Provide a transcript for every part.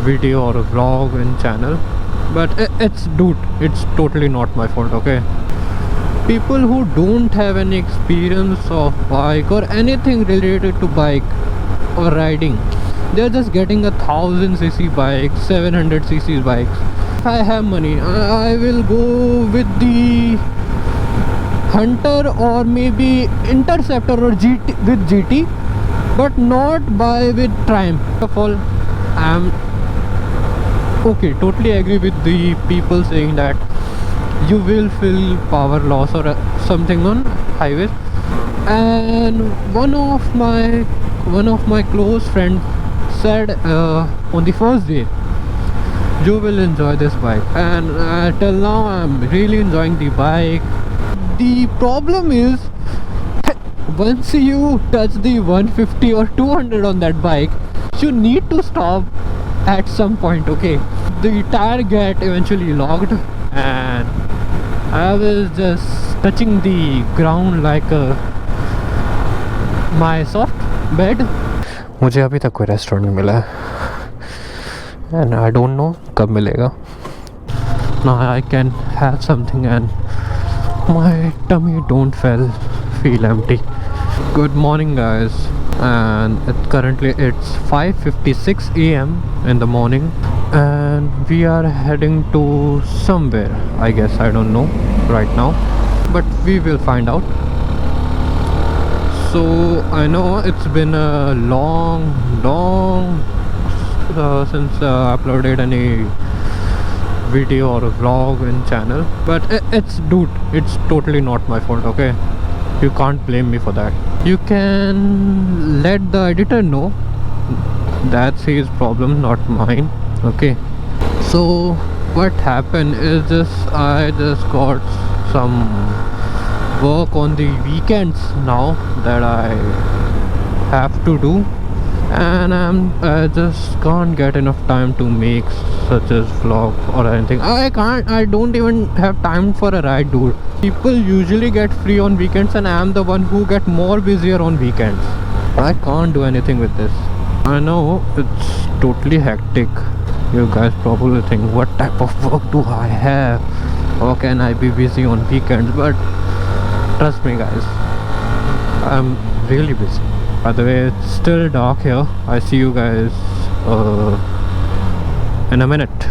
video or a vlog in channel, but it's totally not my fault, okay? People who don't have any experience of bike or anything related to bike or riding, they're just getting a 1000cc bike, 700cc bikes. If I have money, I will go with the Hunter or maybe Interceptor or GT, but not buy with Triumph. First of all, I'm okay, totally agree with the people saying that you will feel power loss or something on highways. And one of my close friends said on the first day, you will enjoy this bike, and till now I'm really enjoying the bike. The problem is, once you touch the 150 or 200 on that bike, you need to stop at some point, okay? The tire get eventually locked, and I was just touching the ground like my soft bed. मुझे अभी तक कोई restaurant नहीं मिला है, and I don't know कब मिलेगा. Now I can have something and my tummy don't feel empty. Good morning, guys, and currently it's 5:56 a.m. in the morning, and we are heading to somewhere. I guess I don't know right now, but we will find out. So I know it's been a long since I uploaded any video or a vlog in channel, but it's totally not my fault, okay? You can't blame me for that. You can let the editor know, that's his problem, not mine, okay? So what happened is I just got some work on the weekends now that I have to do, and I just can't get enough time to make such as vlog or anything. I don't even have time for a ride, dude. People usually get free on weekends, and I am the one who get more busier on weekends. I can't do anything with this. I know it's totally hectic. You guys probably think, what type of work do I have? How can I be busy on weekends? But trust me, guys, I'm really busy. By the way, it's still dark here. I see you guys in a minute.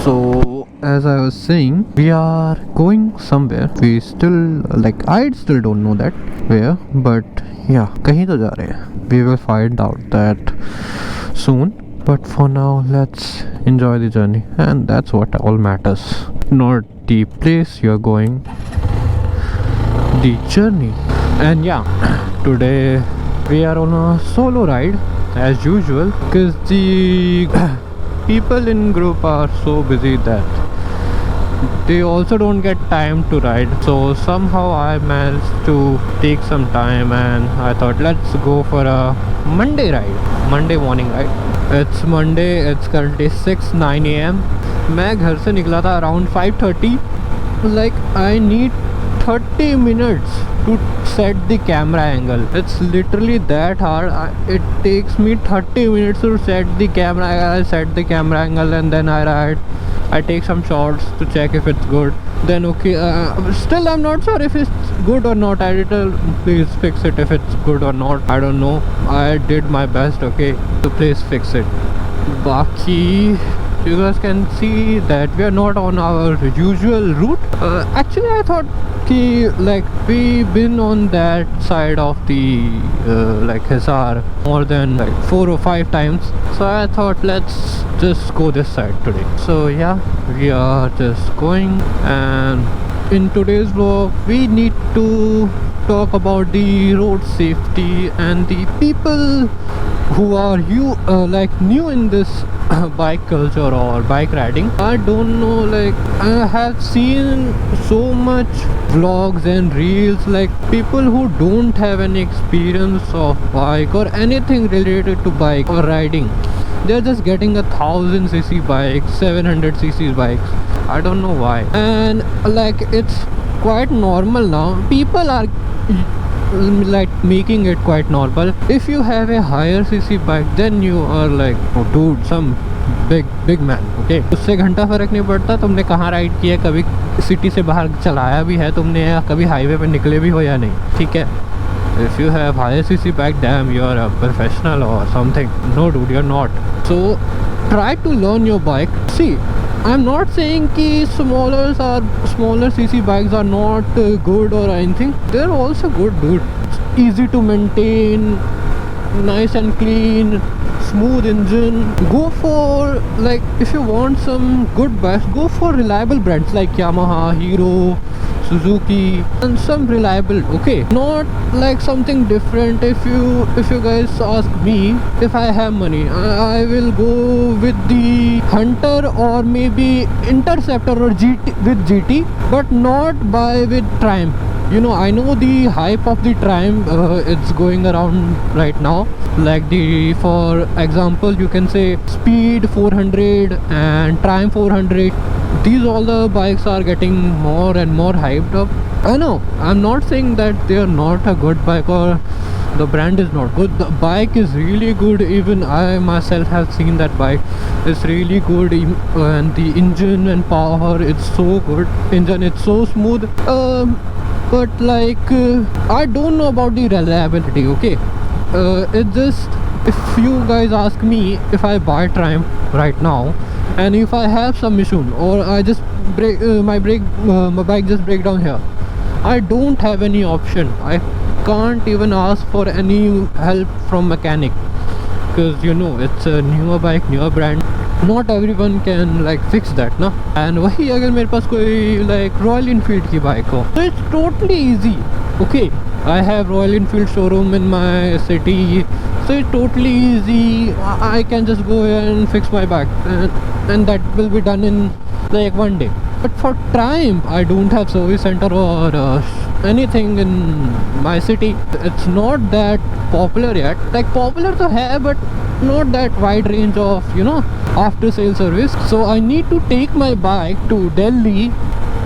So as I was saying, we are going somewhere. We still, I still don't know that where, but yeah, kahin to ja rahe hain. We will find out that soon, but for now let's enjoy the journey, and that's what all matters, not the place you're going, the journey. And yeah, today we are on a solo ride as usual, because the people in group are so busy that they also don't get time to ride. So somehow I managed to take some time, and I thought, let's go for a Monday morning ride. It's Monday, it's currently 6:09 a.m. मैं घर से निकला था around 5:30. I need 30 minutes to set the camera angle. It's literally that hard. It takes me 30 minutes to set the camera. I set the camera angle, and then I ride. I take some shots to check if it's good. Then okay, still I'm not sure if it's good or not. Editor, please fix it if it's good or not. I don't know. I did my best, okay, so please fix it. Baki, you guys can see that we are not on our usual route. Actually I thought we've been on that side of the Hisar more than 4 or 5 times, so I thought let's just go this side today. So yeah, we are just going, and in today's vlog we need to talk about the road safety and the people who are new in this bike culture or bike riding. I don't know, I have seen so much vlogs and reels, people who don't have any experience of bike or anything related to bike or riding, they're just getting a 1000cc bike, 700cc bikes. I don't know why. And it's quite normal now. People are making it quite normal. If you have a higher cc bike, then you are oh dude, some big big man, okay. उससे घंटा फर्क नहीं पड़ता तुमने कहाँ ride किया, कभी city से बाहर चलाया भी है तुमने, या कभी हाईवे पे निकले भी हो या नहीं, ठीक है। If you have higher CC bike, damn you are a professional or something. No dude, you are not. So try to learn your bike. See, I'm not saying ki smaller cc bikes are not good or anything. They're also good, dude. It's easy to maintain, nice and clean, smooth engine. Go for, like, if you want some good bikes, go for reliable brands like Yamaha, Hero, Suzuki, and some reliable, okay, not like something different. If you guys ask me, if I have money, I will go with the Hunter or maybe Interceptor or GT, but not buy with Triumph. You know, I know the hype of the Triumph, it's going around right now, like for example you can say Speed 400 and Triumph 400. These all the bikes are getting more and more hyped up. I know, I'm not saying that they are not a good bike or the brand is not good. The bike is really good. Even I myself have seen that bike. It's really good, and the engine and power, it's so good. Engine, it's so smooth. But like I don't know about the reliability, okay. It's just, if you guys ask me, if I buy Triumph right now and if I have some issue or I just break my bike just break down here, I don't have any option. I can't even ask for any help from mechanic, because you know, it's a newer bike, newer brand. Not everyone can like fix that ना. And वही अगर मेरे पास कोई like Royal Enfield की bike हो, so it's totally easy, okay. I have Royal Enfield showroom in my city, so it's totally easy. I can just go and fix my bike, and that will be done in like one day. But for Triumph, I don't have service center or anything in my city. It's not that popular yet. Like popular to have, but not that wide range of, you know, after sale service. So I need to take my bike to Delhi,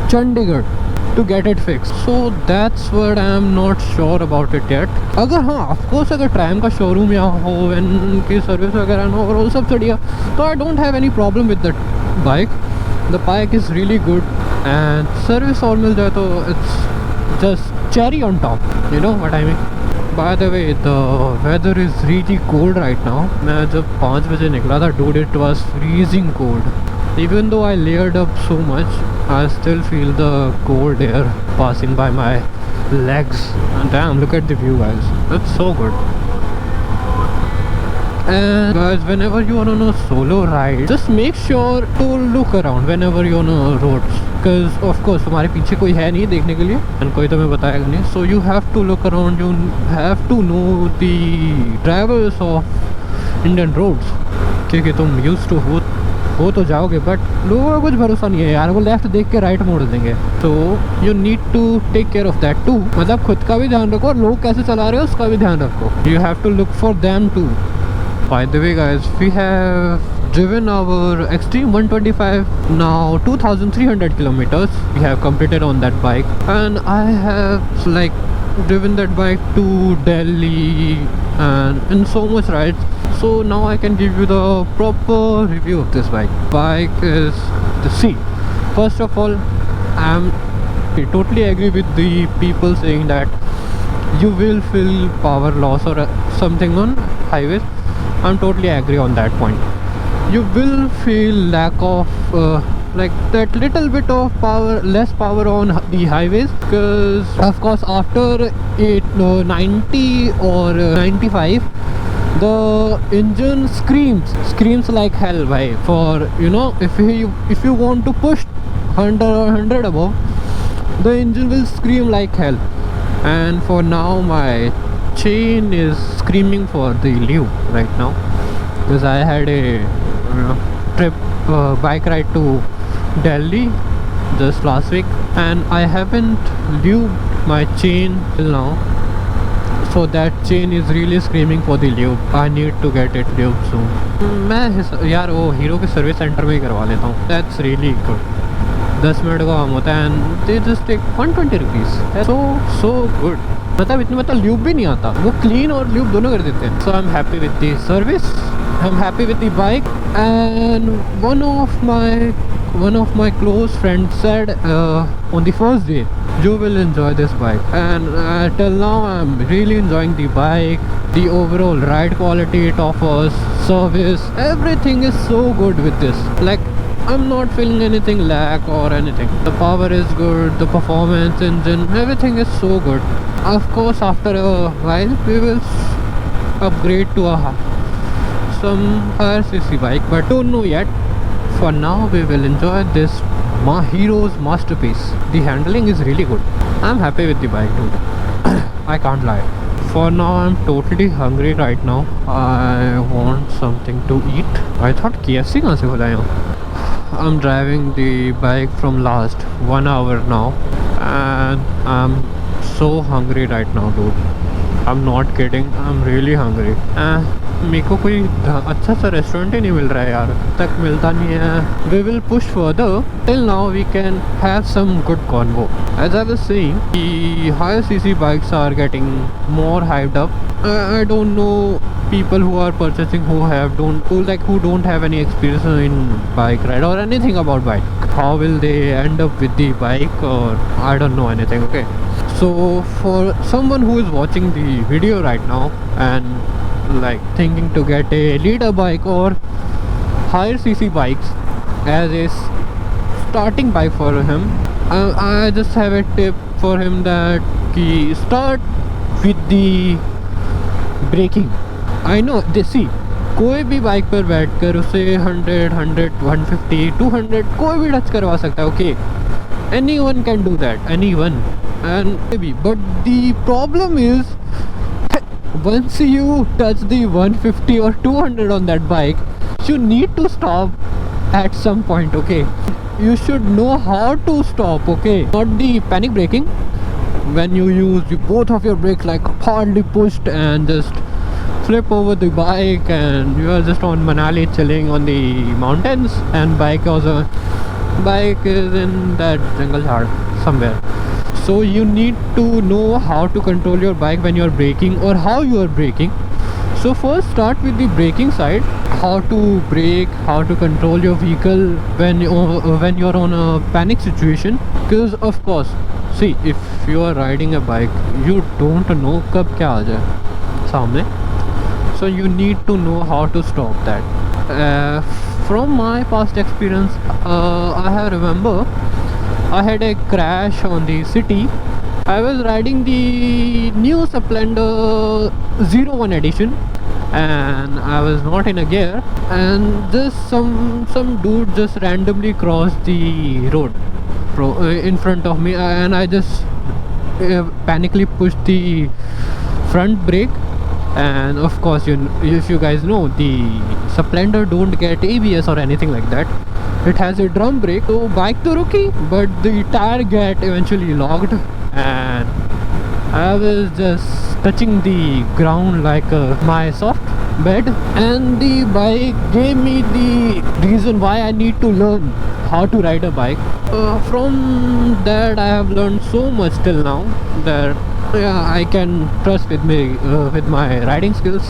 Chandigarh to get it fixed. So that's what I am not sure about it yet. अगर हाँ, of course, अगर Triumph का showroom यहाँ हो, इनकी service वगैरह ना और वो सब बढ़िया, तो I don't have any problem with that bike. The bike is really good and service और मिल जाए तो it's just cherry on top. You know what I mean? By the way, the weather is really cold right now. मैं जब 5 बजे निकला था, dude, it was freezing cold. Even though I layered up so much, I still feel the cold air passing by my legs. And damn, look at the view, guys. It's so good. And guys, whenever you are on a solo ride, just make sure to look around whenever you're on a roads, because of course तुम्हारे पीछे कोई है नहीं देखने के लिए and कोई तुम्हें बताएगा नहीं. So you have to look around. You have to know the drivers of Indian roads, क्योंकि तुम used to हो तो जाओगे, बट लोगों का कुछ भरोसा नहीं है यार. वो लेफ्ट देख के राइट मोड़ देंगे. तो you need to take care of that too. मतलब खुद का भी ध्यान रखो और लोग कैसे चला रहे हो उसका भी ध्यान रखो. You have to look for them too. By the way, guys, we have driven our Extreme 125 now 2300 kilometers. We have completed on that bike, and I have like driven that bike to Delhi and in so much rides. So now I can give you the proper review of this bike. Bike is the C. First of all, I totally agree with the people saying that you will feel power loss or something on highways. I'm totally agree on that point. You will feel lack of like that little bit of power, less power on the highways, because of course after 90 or 95, the engine screams like hell, bhai. For you know, if you want to push 100 or 100 above, the engine will scream like hell. And for now, my chain is screaming for the lube right now, because I had a trip bike ride to Delhi just last week, and I haven't lubed my chain till now. So that chain is really screaming for the lube. I need to get it lubed soon. मैं यार वो hero के service centre में ही करवा लेता हूँ. That's really good. 10 minute का काम होता है and they just take 120 rupees. So good. मतलब इतने ल्यूब भी नहीं आता, वो क्लीन और ल्यूब दोनों कर देते हैं. So I'm happy with the service I'm happy with the bike. And one of my close friends said on the first day, you will enjoy this bike. And till now I'm really enjoying the bike, the overall ride quality it offers, service, everything is so good with this. Like, I'm not feeling anything lag or anything. The power is good, the performance, engine, everything is so good. Of course, after a while we will upgrade to some higher cc bike, but don't know yet. For now we will enjoy this Hero's masterpiece. The handling is really good. I'm happy with the bike too. I can't lie. For now I'm totally hungry right now. I want something to eat. I thought KFC कहाँ से बुलाया हूँ. I'm driving the bike from last 1 hour now and I'm so hungry right now, dude. I'm not kidding, I'm really hungry. मेरे को कोई अच्छा सा restaurant ही नहीं मिल रहा है यार, तक मिलता नहीं है. We will push further. Till now we can have some good convo. As I was saying, the higher cc bikes are getting more hyped up. I don't know people who are purchasing who don't have any experience in bike ride or anything about bike. How will they end up with the bike, or I don't know anything. Okay, so for someone who is watching the video right now and like thinking to get a leader bike or higher cc bikes as a starting bike for him, I just have a tip for him that he start with the braking. I know they see कोई भी bike पर बैठकर उसे 100, 150, 200 कोई भी touch करवा सकता है. Okay, anyone can do that, anyone. And maybe, but the problem is once you touch the 150 or 200 on that bike, you need to stop at some point. Okay, you should know how to stop. Okay, not the panic braking when you use both of your brakes like hardly pushed and just flip over the bike and you are just on Manali chilling on the mountains and bike is in that jungle yard somewhere. So you need to know how to control your bike when you are braking or how you are braking. So first start with the braking side, how to brake, how to control your vehicle when you're on a panic situation. Because of course, see, if you are riding a bike, you don't know कब क्या आ जाए सामने. So you need to know how to stop that. From my past experience, I remember I had a crash on the city. I was riding the new Splendor 01 edition and I was not in a gear, and just some dude just randomly crossed the road in front of me, and I just panically pushed the front brake. And of course, if you guys know, the Splendor don't get ABS or anything like that. It has a drum brake, so bike to ruki, but the tire get eventually locked and I was just touching the ground like my soft bed, and the bike gave me the reason why I need to learn how to ride a bike. From that I have learned so much till now that yeah, I can trust with me with my riding skills.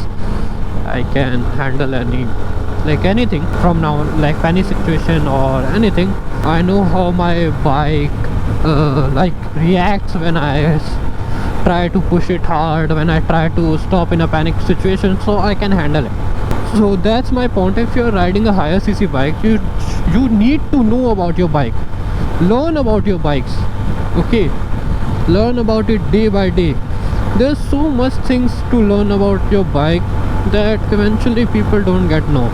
I can handle anything from now, like any situation or anything. I know how my bike reacts when I try to push it hard, when I try to stop in a panic situation, so I can handle it. So that's my point. If you're riding a higher cc bike, you need to know about your bike, learn about your bikes. Okay, learn about it day by day. There's so much things to learn about your bike that eventually people don't get know.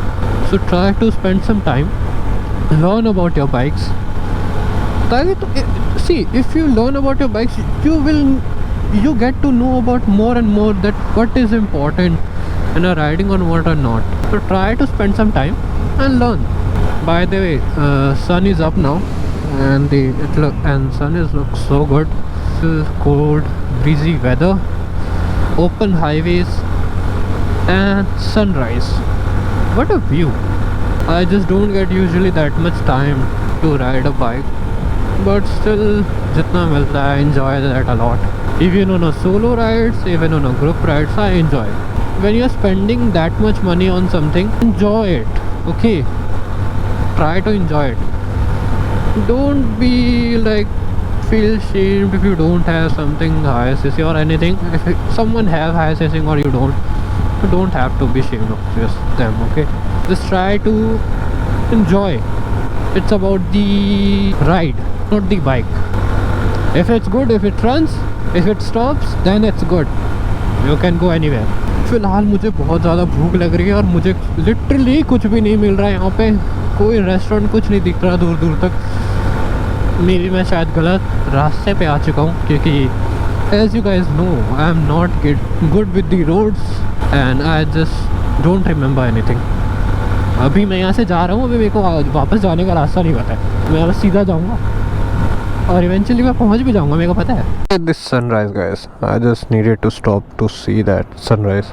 So try to spend some time, learn about your bikes. See, if you learn about your bikes, you get to know about more and more that what is important in a riding on what or not. So try to spend some time and learn. By the way, sun is up now and sun looks so good. Cold, breezy weather, open highways and sunrise. What a view. I just don't get usually that much time to ride a bike, but still jitna milta hai, I enjoy that a lot. Even on a solo rides, even on a group rides, I enjoy. when you're spending that much money on something, enjoy it. Okay, try to enjoy it. Don't be like feel shamed if you don't have something high CC or anything. If someone have high CC or you don't have to be ashamed of just them. Okay, just try to enjoy. It's about the ride, not the bike. If it's good, if it runs, if it stops, then it's good. You can go anywhere. फिलहाल मुझे बहुत ज़्यादा भूख लग रही है और मुझे लिटरली कुछ भी नहीं मिल रहा है यहाँ पे. कोई रेस्टोरेंट कुछ नहीं दिख रहा दूर दूर तक. मेरी मैं शायद गलत रास्ते पे आ चुका हूँ क्योंकि as you guys know I am not good with the roads and I just don't remember anything. अभी मैं यहाँ से जा रहा हूँ, अभी मेरे को वापस जाने का रास्ता नहीं पता है. मैं बस सीधा जाऊँगा और इवेंचुअली मैं पहुँच भी जाऊँगा, मेरे को पता है. This sunrise guys, I just needed to stop to see that sunrise.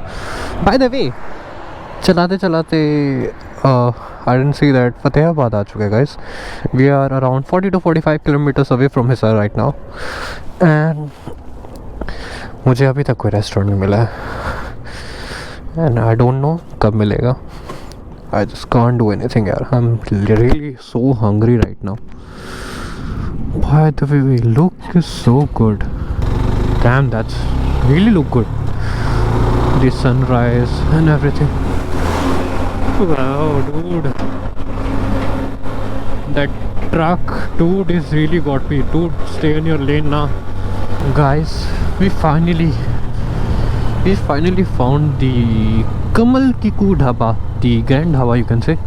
By the way, चलाते चलाते I didn't see that Fatehabad आ चुके हैं guys. We are around 40 to 45 kilometers away from Hisar right now and मुझे अभी तक कोई restaurant नहीं मिला है and I don't know कब मिलेगा. I just can't do anything यार. I'm really so hungry right now. By the way, look is so good. Damn, that's really look good. The sunrise and everything. Wow, dude. That truck, dude, is really got me. Dude, stay in your lane now. Guys, we finally found the Kamal Kiku Dhaba, the Grand Dhaba, you can say.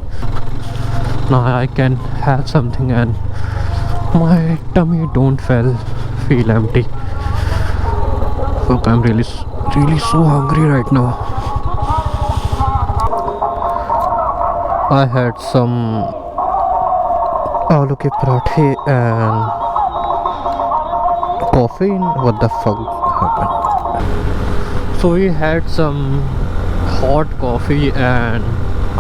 Now I can have something and my tummy don't feel empty. Look, I'm really so hungry right now. I had some aloo ke parathe and coffee. What the fuck happened? So we had some hot coffee and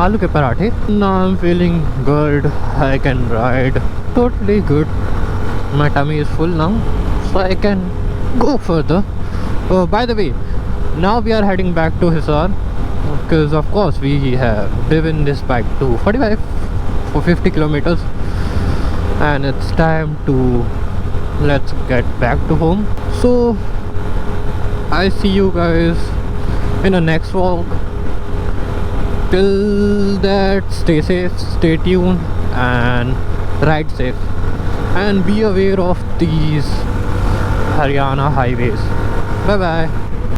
aloo ke parathe. Now I'm feeling good. I can ride. Totally good. My tummy is full now, so I can go further. By the way, now we are heading back to Hisar because of course we have driven this bike to 45 for 50 kilometers and it's time to let's get back to home. So I see you guys in the next vlog. Till that, stay safe, stay tuned and ride safe and be aware of these Haryana highways. Bye bye.